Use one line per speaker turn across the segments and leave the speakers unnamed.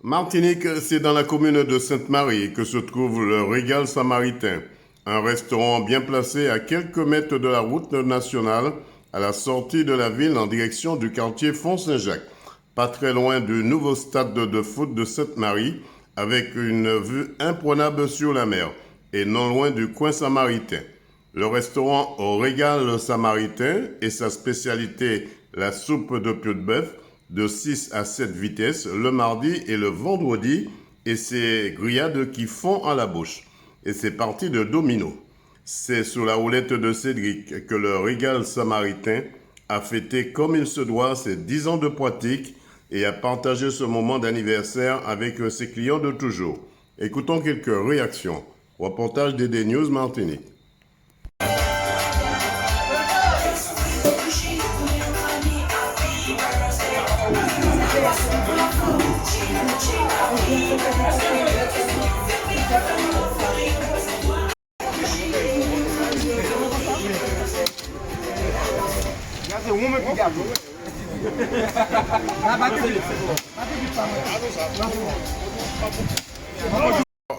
Martinique, c'est dans la commune de Sainte-Marie que se trouve le Régal Samaritain, un restaurant bien placé à quelques mètres de la route nationale à la sortie de la ville en direction du quartier Font-Saint-Jacques, pas très loin du nouveau stade de foot de Sainte-Marie avec une vue imprenable sur la mer et non loin du coin samaritain. Le restaurant au Régal Samaritain et sa spécialité, la soupe de pied de bœuf, de 6 à 7 vitesses le mardi et le vendredi, et ses grillades qui font à la bouche. Et c'est parti de Domino. C'est sous la houlette de Cédric que le Régal Samaritain a fêté comme il se doit ses 10 ans de pratique et a partagé ce moment d'anniversaire avec ses clients de toujours. Écoutons quelques réactions. Reportage d'ED News Martinique.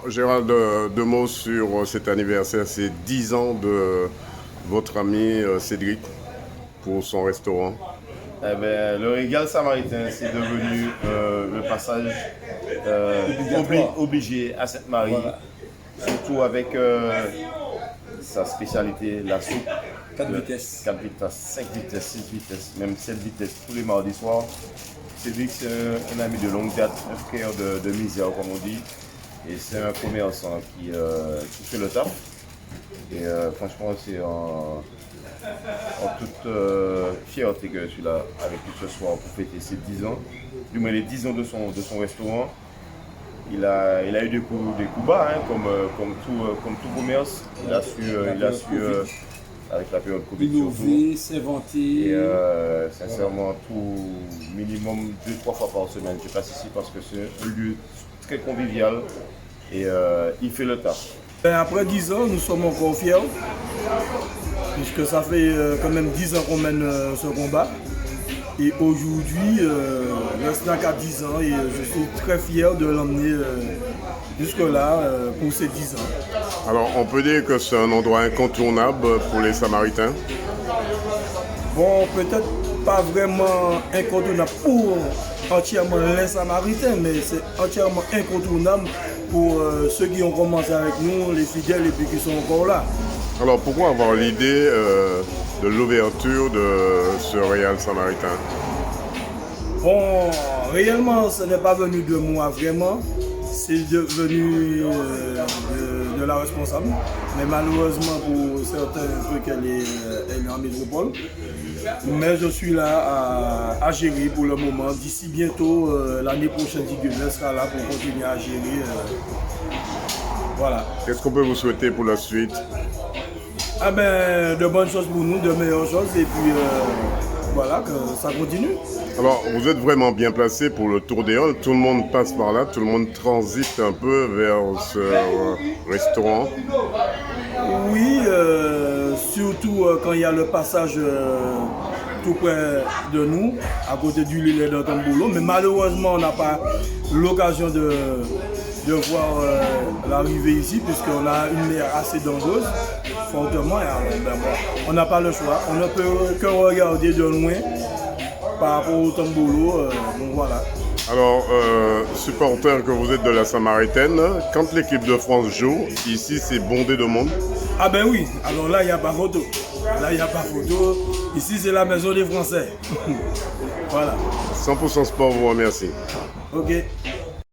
Gérald, deux mots sur cet anniversaire, c'est 10 ans de votre ami Cédric pour son restaurant.
Le Régal Samaritain, c'est devenu le passage obligé à Sainte-Marie, voilà. Surtout avec sa spécialité, la soupe.
4 vitesses.
4 vitesses, 5 vitesses, 6 vitesses, même 7 vitesses tous les mardis soirs. Cédric, c'est un ami de longue date, un frère de misère, comme on dit. Et c'est un commerçant qui fait le taf. Et franchement, c'est en toute fierté que je suis là avec lui ce soir pour fêter ses 10 ans. Du moins les 10 ans de son restaurant. Il a eu des coups bas, hein, comme tout commerce. Il a su avec la période Covid
innover, s'inventer.
Et sincèrement, tout minimum 2-3 fois par semaine, je passe ici parce que c'est un lieu très convivial et il fait le taf.
Après 10 ans, nous sommes encore fiers, puisque ça fait quand même 10 ans qu'on mène ce combat. Et aujourd'hui, le snack a 10 ans et je suis très fier de l'emmener jusque-là pour ces 10 ans.
Alors, on peut dire que c'est un endroit incontournable pour les Samaritains?
Bon, peut-être pas vraiment incontournable pour entièrement les Samaritains, mais c'est entièrement incontournable pour ceux qui ont commencé avec nous, les fidèles et puis qui sont encore là.
Alors, pourquoi avoir l'idée de l'ouverture de ce Régal Samaritain?
Bon, réellement, ce n'est pas venu de moi vraiment, c'est venu de la responsable. Mais malheureusement, pour certains trucs, elle est en métropole. Mais je suis là à gérer pour le moment. D'ici bientôt, l'année prochaine, je sera là pour continuer à gérer. Voilà.
Qu'est-ce qu'on peut vous souhaiter pour la suite?
Ah ben, de bonnes choses pour nous, de meilleures choses, et puis voilà, que ça continue.
Alors, vous êtes vraiment bien placé pour le Tour des Halles. Tout le monde passe par là, tout le monde transite un peu vers ce restaurant.
Oui, surtout quand il y a le passage tout près de nous, à côté du Lillet de Tombolo. Mais malheureusement, on n'a pas l'occasion de voir l'arrivée ici, puisqu'on a une mer assez dangereuse, fortement. Et, bon, on n'a pas le choix. On ne peut que regarder de loin par rapport au Tombolo. Donc voilà.
Alors, supporter que vous êtes de la Samaritaine, quand l'équipe de France joue, ici c'est bondé de monde?
Ah ben oui, alors là il n'y a pas photo. Là il n'y a pas photo. Ici c'est la maison des Français. Voilà.
100% sport vous remercie.
Ok.